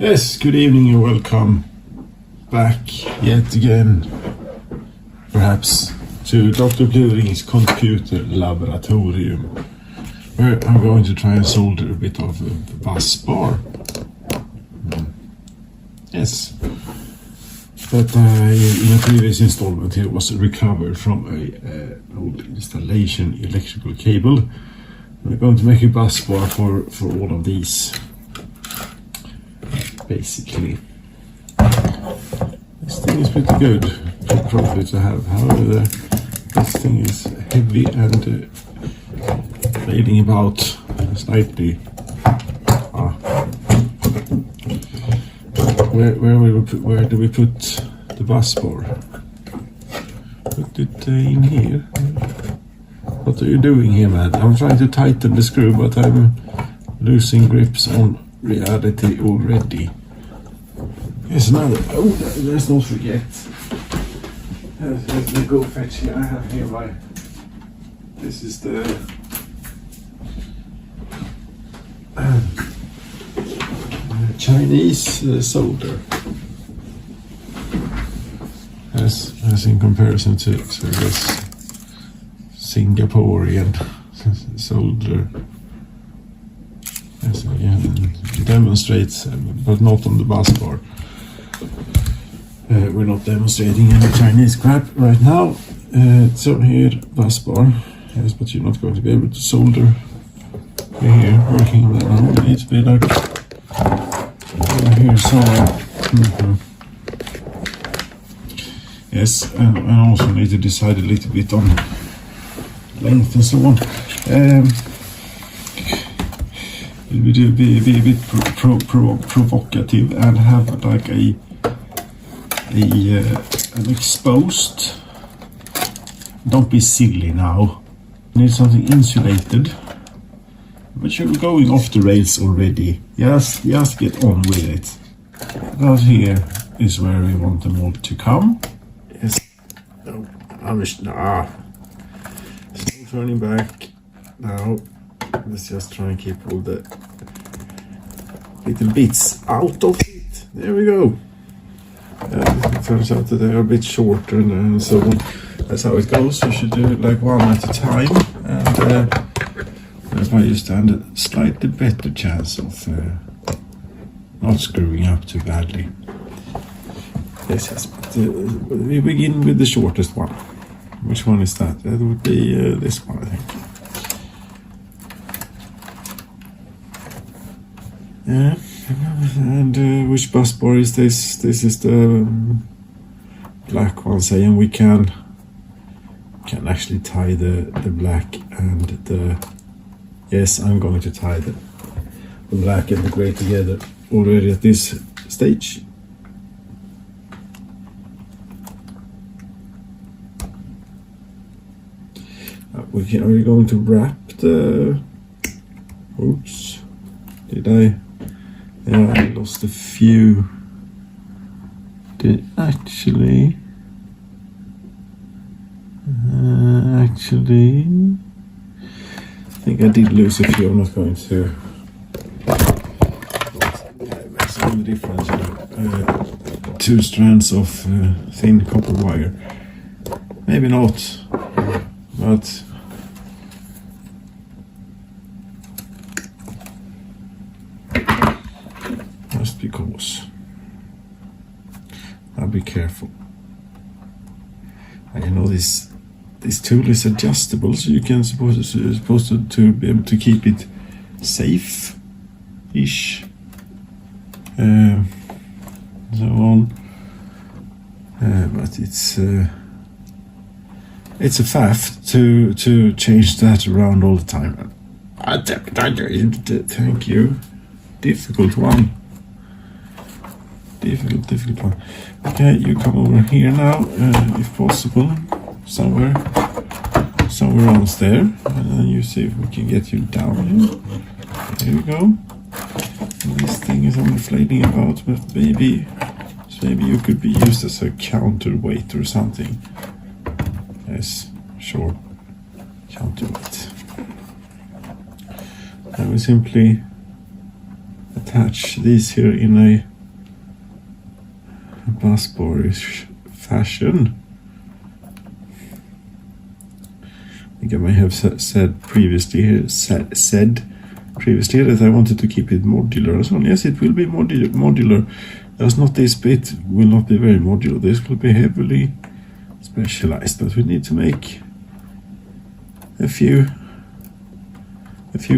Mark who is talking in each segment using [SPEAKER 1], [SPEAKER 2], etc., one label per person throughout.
[SPEAKER 1] Yes, good evening and welcome back yet again, perhaps, to Dr. Bluring's computer laboratorium, where I'm going to try and solder a bit of a bus bar. Yes, but in a previous installment here was recovered from an old installation electrical cable. We're going to make a bus bar for all of these. Basically, this thing is pretty good for profit to have. However, this thing is heavy and fading about slightly. Where do we put the bus bar? Put it in here. What are you doing here, man? I'm trying to tighten the screw, but I'm losing grips on reality already. Here's another. Oh, let's not forget. Let me go fetch here. I have here my. This is the. Chinese solder. As in comparison to this Singaporean solder. Yes, yeah, demonstrates, but not on the bus bar. We're not demonstrating any Chinese crap right now. So here, bus bar. Yes, but you're not going to be able to solder here. Working on that now. It needs to be like here somewhere. Yes, and I also need to decide a little bit on length and so on. It be a bit provocative and have like an exposed. Don't be silly now. Need something insulated. But you're going off the rails already. Just get on with it. Because here is where we want them all to come. Yes. No, Still turning back. Now let's just try and keep all the little bits out of it. There we go. It turns out that they are a bit shorter and so on. That's how it goes. You should do it like one at a time, and thereby you stand a slightly better chance of not screwing up too badly. Yes, but we begin with the shortest one. Which one is that? That would be this one, I think. Yeah, and which bus bar is this? This is the black one, say, and we can actually tie the black and the. Yes, I'm going to tie the black and the grey together already at this stage. Are we going to wrap the? Oops, did I? Yeah, I lost a few. Did actually, I think I did lose a few. I'm not going to. That's the only difference. Two strands of thin copper wire. Maybe not, but. Just because. I'll be careful. And you know this tool is adjustable, so you can supposed to be able to keep it safe-ish. So on. But it's a faff to change that around all the time. Thank you. Difficult one. Difficult one. Okay, you come over here now, if possible, somewhere else there, and then you see if we can get you down here. There we go. And this thing is only flailing about, but maybe you could be used as a counterweight or something. Yes, sure, counterweight. And we simply attach these here in a busbar-ish fashion. I think I may have said previously that I wanted to keep it modular and so on. Yes, it will be modular. As not this bit will not be very modular. This will be heavily specialized, but we need to make a few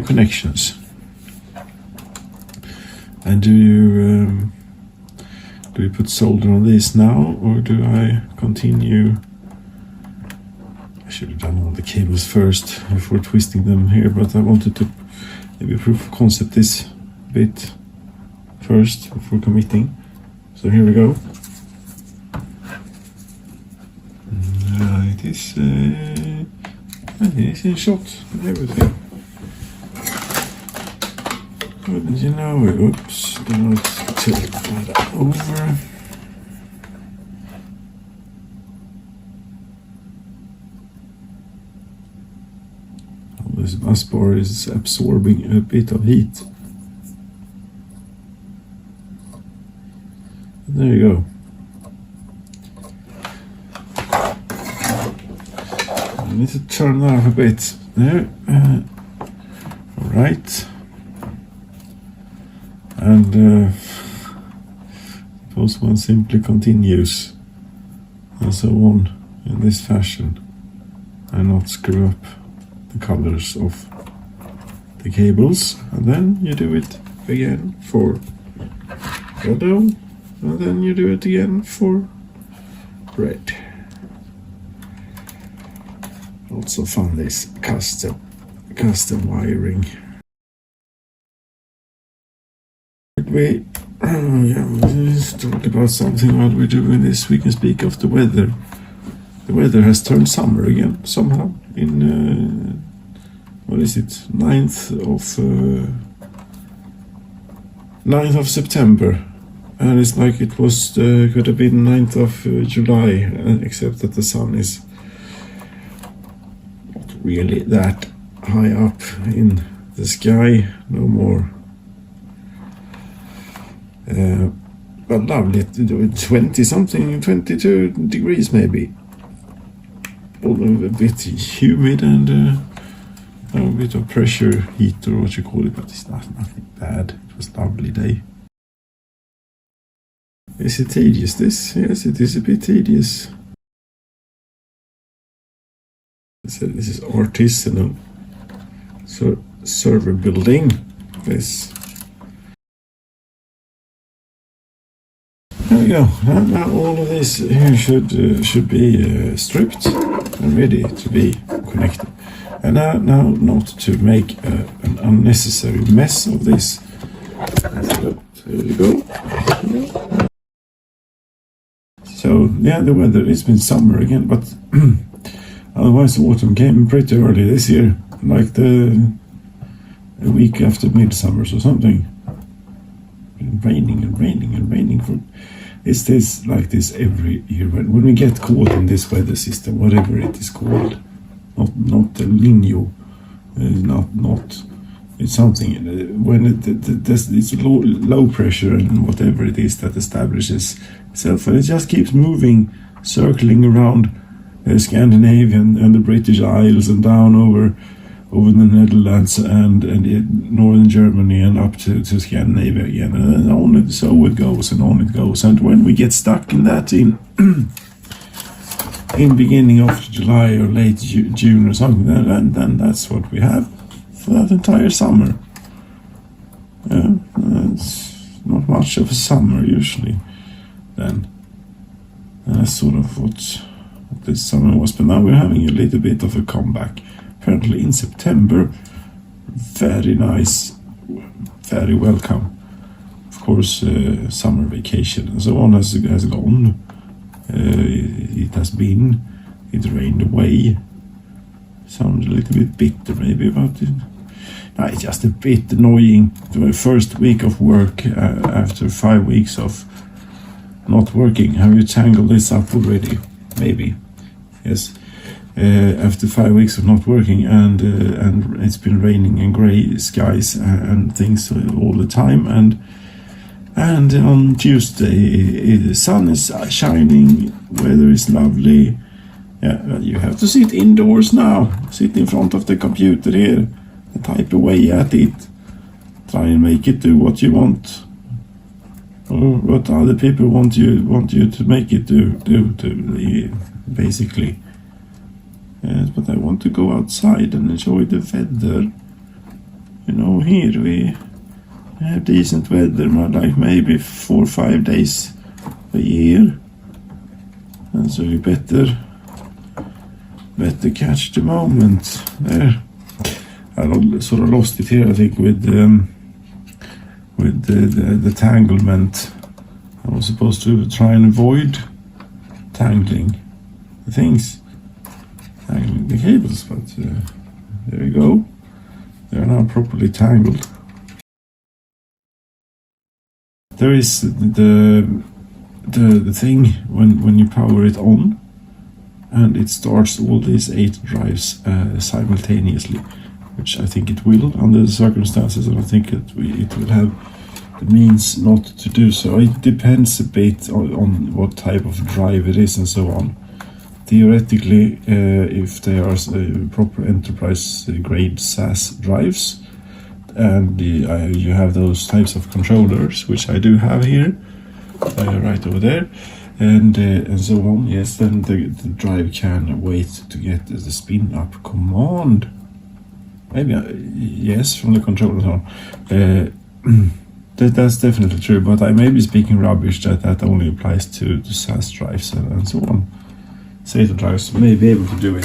[SPEAKER 1] connections. And do you put solder on this now, or do I continue? I should have done all the cables first before twisting them here, but I wanted to maybe proof of concept this bit first before committing. So here we go. It is in shot and everything. Wouldn't you know it? Oops, do not tilt that over. This bus bar is absorbing a bit of heat. There you go. I need to turn that off a bit. There. All right. And suppose one simply continues and so on in this fashion and not screw up the colors of the cables. And then you do it again for yellow, and then you do it again for red. Also found this custom wiring. Let's talk about something while we're doing this. We can speak of the weather. The weather has turned summer again somehow in what is it, 9th of September, and it's like it was could have been 9th of July, except that the sun is not really that high up in the sky no more. But lovely, 20 something, 22 degrees maybe. Although a bit humid and a bit of pressure heat or what you call it, but it's nothing bad. It was a lovely day. Is it tedious this? Yes, it is a bit tedious. So this is Artisanal. So server building this. There we go. Now all of this here should be stripped and ready to be connected. And now not to make an unnecessary mess of this. There you go. So yeah, the weather, it's been summer again, but otherwise the autumn came pretty early this year, like a week after midsummer or something. Raining and raining and raining for. Is this like this every year when we get caught in this weather system, whatever it is called, not El Niño, not it's something when it's low pressure and whatever it is that establishes itself, and it just keeps moving, circling around Scandinavia and the British Isles and down over the Netherlands and northern Germany and up to Scandinavia again, and on so it goes and on it goes. And when we get stuck in that in beginning of July or late June or something, then that's what we have for that entire summer. It's not much of a summer usually then. And that's sort of what this summer was, but now we're having a little bit of a comeback. Apparently in September, very nice, very welcome. Of course, summer vacation and so on has gone. It rained away. Sounds a little bit bitter maybe about it. No, it's just a bit annoying. The first week of work after 5 weeks of not working. Have you tangled this up already? Maybe. Yes. After 5 weeks of not working, and it's been raining and grey skies and things all the time, and And on Tuesday, the sun is shining, weather is lovely. Yeah, you have to sit indoors now. Sit in front of the computer here and type away at it. Try and make it do what you want, or what other people want you to make it do basically. Yes, but I want to go outside and enjoy the weather. You know, here we have decent weather, like maybe 4 or 5 days a year, and so you better catch the moment there. I sort of lost it here, I think, with the tanglement. I was supposed to try and avoid tangling the things, tangling the cables, but there you go. They are now properly tangled. There is the thing when you power it on, and it starts all these 8 drives simultaneously, which I think it will under the circumstances, and I think it will have the means not to do so. It depends a bit on what type of drive it is and so on. Theoretically, if they are proper enterprise grade SAS drives, and you have those types of controllers, which I do have here, right over there, and so on, yes, then the drive can wait to get the spin up command. Maybe, yes, from the controller. That's definitely true, but I may be speaking rubbish that only applies to SAS drives and so on. SATA drives may be able to do it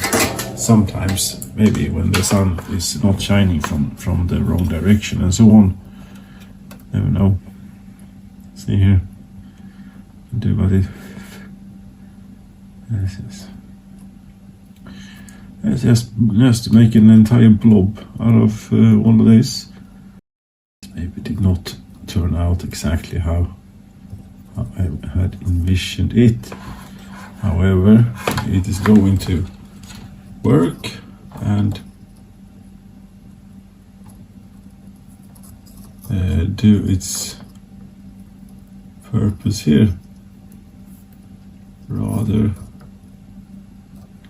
[SPEAKER 1] sometimes, maybe when the sun is not shining from the wrong direction and so on. Never know. See here. Do about it. Yes. Just make an entire blob out of all of this. Maybe did not turn out exactly how I had envisioned it. However, it is going to work and do its purpose here rather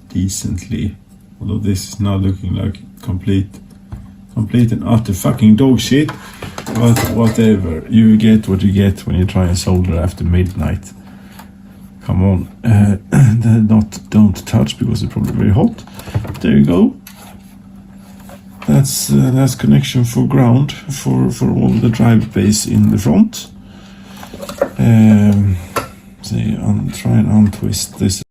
[SPEAKER 1] decently. Although this is now looking like complete and utter fucking dog shit, but whatever. You get what you get when you try and solder after midnight. Come on, don't touch because it's probably very hot. There you go. That's connection for ground for all the drive base in the front. See, try and untwist this.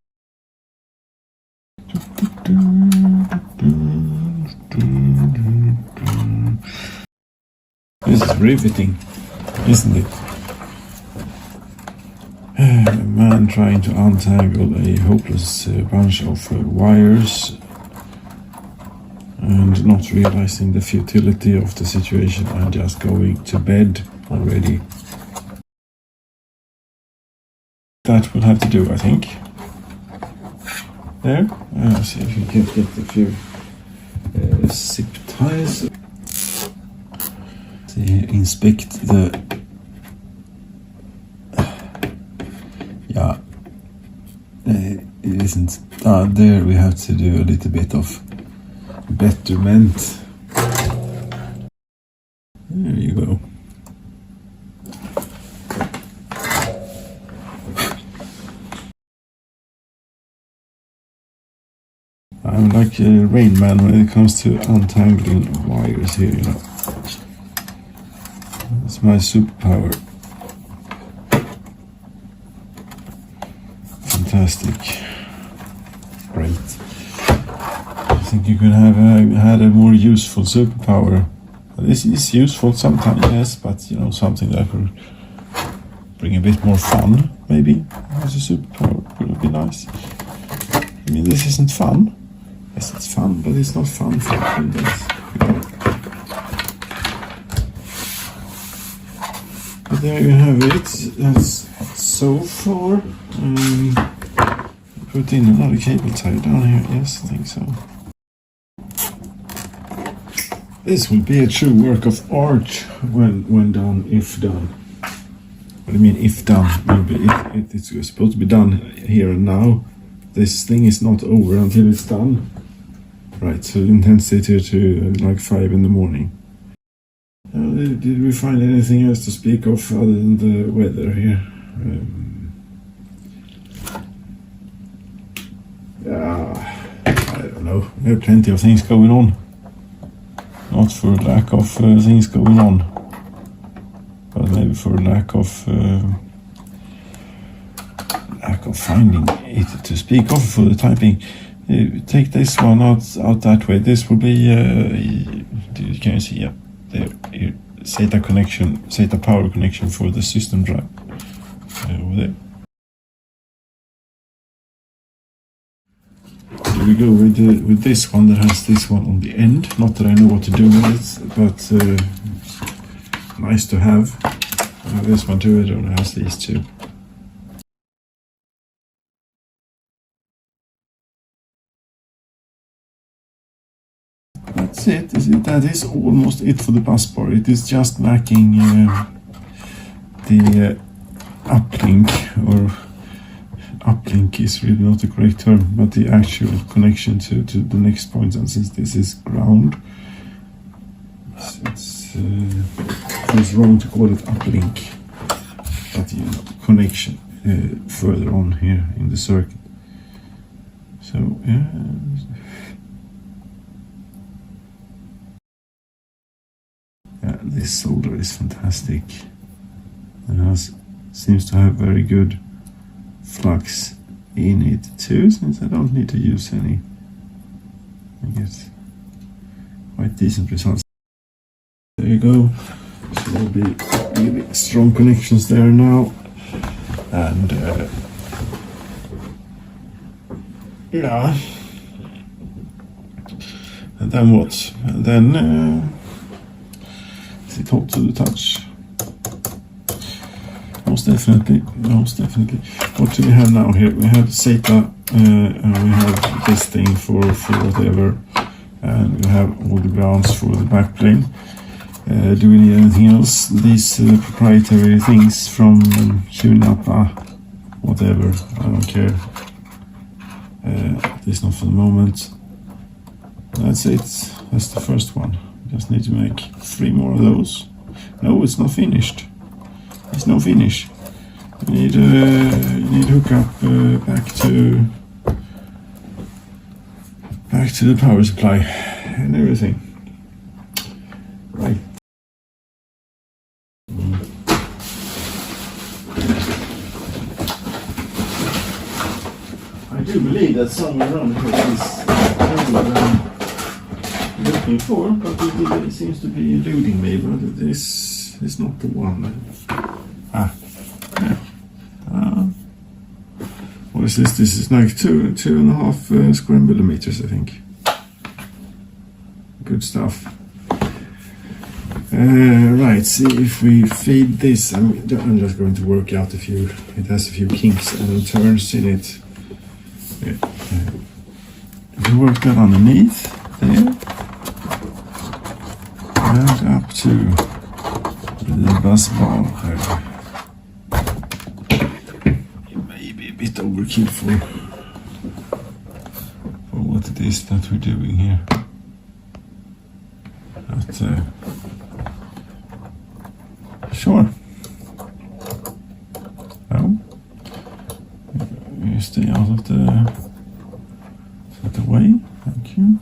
[SPEAKER 1] This is riveting, isn't it? A man trying to untangle a hopeless bunch of wires and not realizing the futility of the situation and just going to bed already. That will have to do, I think. There. Let's see if we can get a few zip ties. See, inspect the. Yeah, it isn't. There we have to do a little bit of betterment. There you go. I'm like a Rain Man when it comes to untangling wires here, you know. That's my superpower. Fantastic. Great. I think you could have had a more useful superpower. This is useful sometimes, yes, but you know, something that could bring a bit more fun, maybe, as a superpower would be nice. I mean, this isn't fun. Yes, it's fun, but it's not fun for 3 days. But there you have it. That's so far. Put in another cable tie down here. Yes, I think so. This will be a true work of art when done, if done. What do you mean if done? It's supposed to be done here and now. This thing is not over until it's done. Right, so intensity to like 5 in the morning. Did we find anything else to speak of other than the weather here? I don't know. We have plenty of things going on. Not for lack of things going on, but maybe for lack of finding it to speak of for the typing. Take this one out that way. This will be can you see? Yeah, there. Here, SATA connection, SATA power connection for the system drive over there. Here we go with this one that has this one on the end. Not that I know what to do with it, but nice to have. I have this one too. It only has these two. That's it. That is almost it for the bus bar. It is just lacking the uplink, or uplink is really not the correct term, but the actual connection to the next point. And since this is ground, it's wrong to call it uplink, but connection further on here in the circuit. So yeah. This solder is fantastic. It seems to have very good flux in it too, since I don't need to use any. I get quite decent results. There you go. So there'll be really strong connections there now, and yeah. And then what? And then. It hot to the touch. Most definitely. What do we have now here? We have SATA, and we have this thing for whatever, and we have all the grounds for the backplane. Do we need anything else? These proprietary things from Tunapa, whatever, I don't care. At least not for the moment. That's it. That's the first one. Just need to make 3 more of those. No, it's not finished. It's no finish. You need hook up back to the power supply and everything. Right. I do believe that somewhere around here is looking for, but it seems to be eluding me, but this is not the one. What is this? This is like 2.5 square millimeters, I think. Good stuff. Right, see if we feed this. I'm just going to work out a few. It has a few kinks and turns in it. We work that underneath there. And up to the bus bar there. It may be a bit overkill for what it is that we're doing here. But sure. Well, you stay out of the way. Thank you.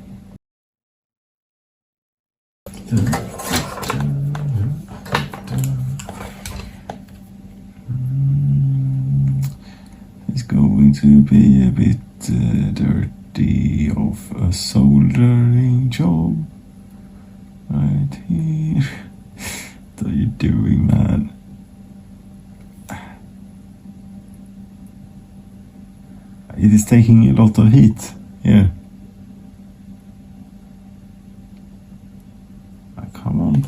[SPEAKER 1] It's going to be a bit dirty of a soldering job right here. What are you doing, man? It is taking a lot of heat here. Come on.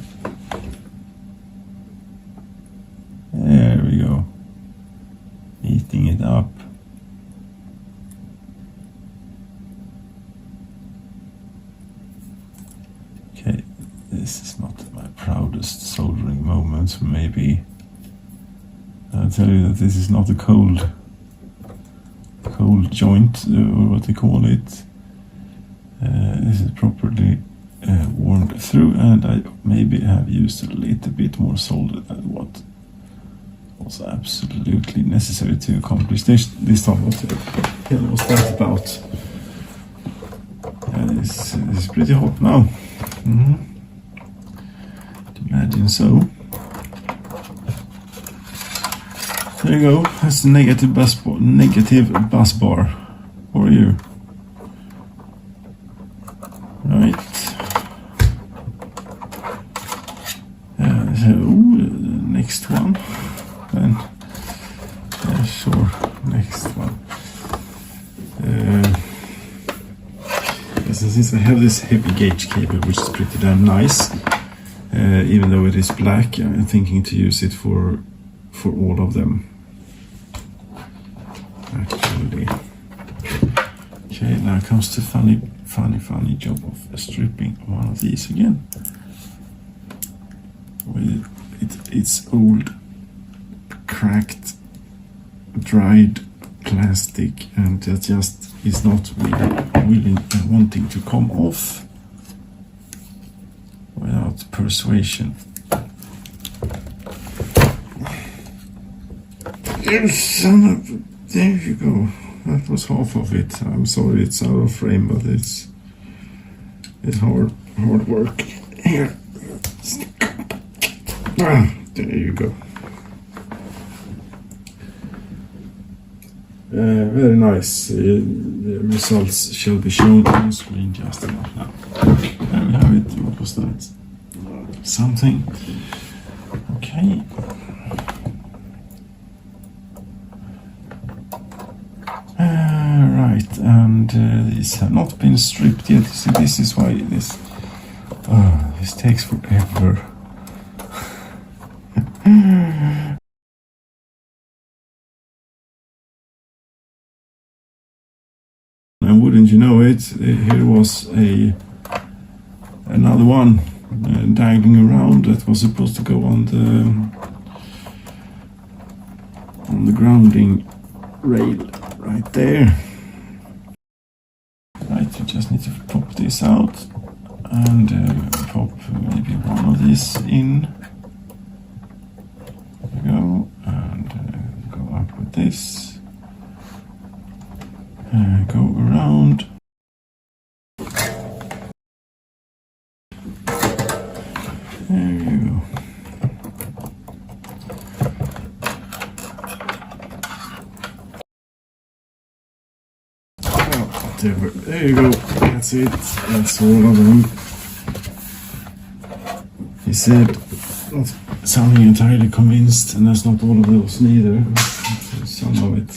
[SPEAKER 1] There we go. Heating it up. Okay, this is not my proudest soldering moment, so maybe I tell you that this is not a cold joint, or what they call it. This is properly warmed through, and I maybe have used a little bit more solder than what was absolutely necessary to accomplish this time. What the hell was that about? This is pretty hot now. Imagine so. There you go. That's the negative bus bar for you. Right. So the next one. Then sure, next one. Since I have this heavy gauge cable, which is pretty damn nice, even though it is black, I'm thinking to use it for all of them. Actually, okay. Now comes the funny job of stripping one of these again. With it's old, cracked, dried plastic, and that just is not willing and wanting to come off without persuasion. You son of a... There you go. That was half of it. I'm sorry it's out of frame, but it's hard work. Here. There you go. Very nice. The results shall be shown on screen just about now. There we have it. What was that? Something. Okay. Right, and these have not been stripped yet. See, this is why this takes forever. And wouldn't you know it, here was another one dangling around that was supposed to go on the grounding rail right there. Right, you just need to pop this out and pop maybe one of these in. There we go, and go up with this. Go around. There you go. Whatever. There you go. That's it. That's all of them. He said not sounding entirely convinced, and that's not all of those neither. Some of it.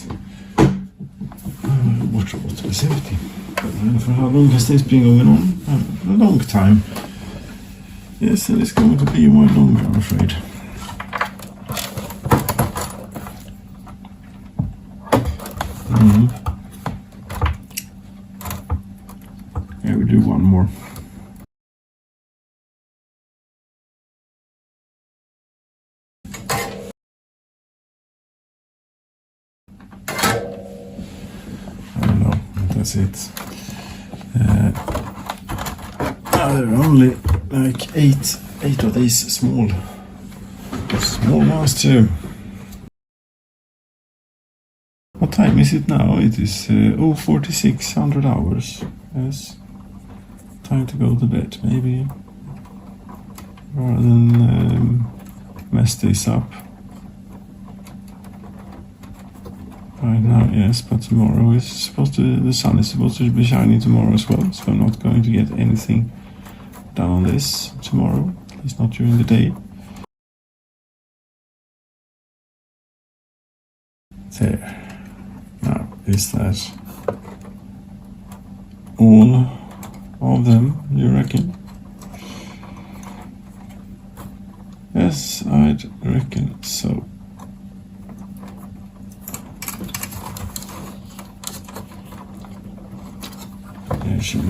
[SPEAKER 1] Water bottle is empty. And for how long has this been going on? A long time. Yes, and it's going to be a while longer, I'm afraid. Yeah, we do one more. That's it. There are only like eight of these small ones too. What time is it now? It is 4600 hours. Yes. Time to go to bed, maybe. Rather than mess this up. Right now, yes, but tomorrow is the sun is supposed to be shining tomorrow as well, so I'm not going to get anything done on this tomorrow, at least not during the day. There. Now, is that all of them, you reckon? Yes, I'd reckon so.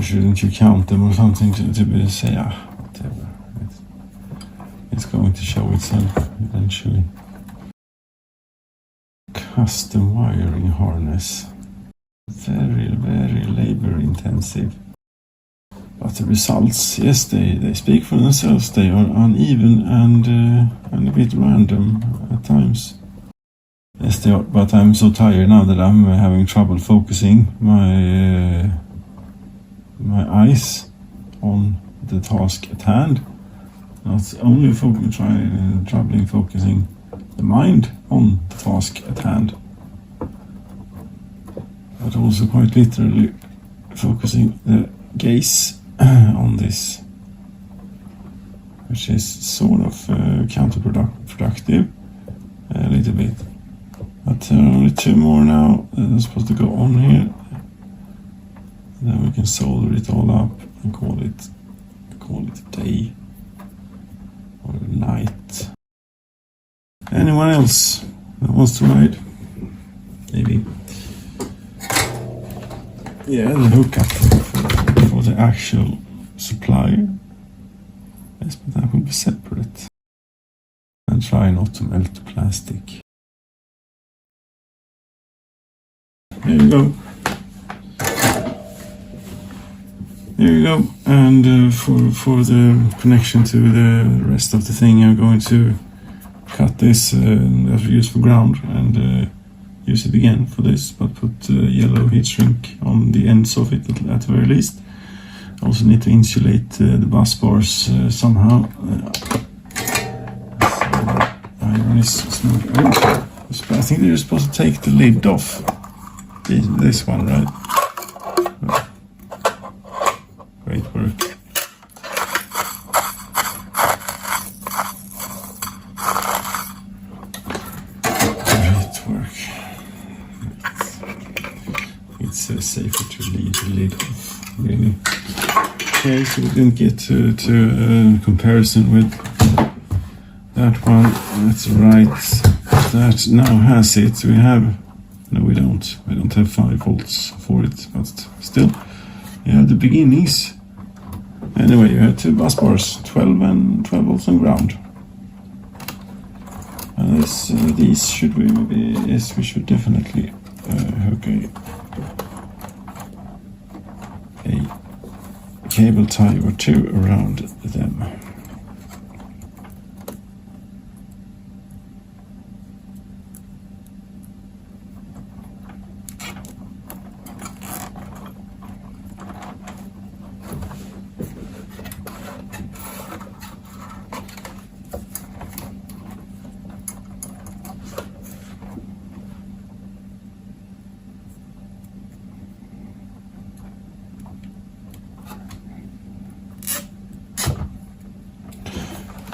[SPEAKER 1] Shouldn't you count them or something to say, whatever. It's going to show itself eventually. custom wiring harness. Very, very labor intensive. But the results, yes, they speak for themselves. They are uneven and a bit random at times. Yes, they are, but I'm so tired now that I'm having trouble focusing my eyes on the task at hand. Not only troubling focusing the mind on the task at hand, but also quite literally focusing the gaze on this, which is sort of counterproductive a little bit. But there are only 2 more now that are supposed to go on here. Then we can solder it all up and call it day or night. Anyone else that wants to ride? Maybe. Yeah, the hookup for the actual supplier. Yes, but that will be separate. And try not to melt the plastic. There you go. There you go. And for the connection to the rest of the thing, I'm going to cut this that we use for ground and use it again for this, but put yellow heat shrink on the ends of it at the very least. Also need to insulate the bus bars somehow. Iron is smooth. I think they're supposed to take the lid off. This one, right? Great work. Great work. It's safer to leave the lid off, really. Okay, so we didn't get to comparison with that one. That's right. That now has it. We have. No, we don't. We don't have 5 volts for it, but still, you have the beginnings. Anyway, you have 2 bus bars, 12 volts on ground. And these should we maybe? Yes, we should definitely hook a cable tie or 2 around them.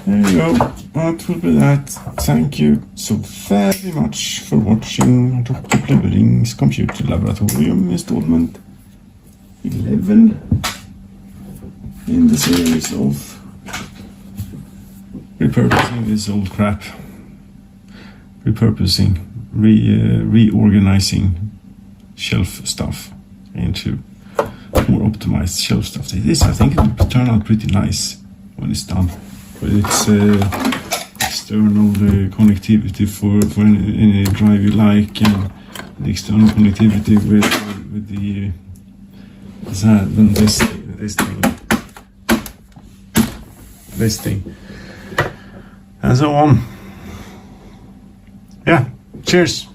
[SPEAKER 1] There you go, that will be that. Thank you so very much for watching Dr. Plevering's Computer Laboratorium installment 11 in the series of repurposing this old crap. Repurposing, reorganizing shelf stuff into more optimized shelf stuff. This, I think, it will turn out pretty nice when it's done. But it's external connectivity for any drive you like, and the external connectivity with the this thing, and so on. Yeah, cheers.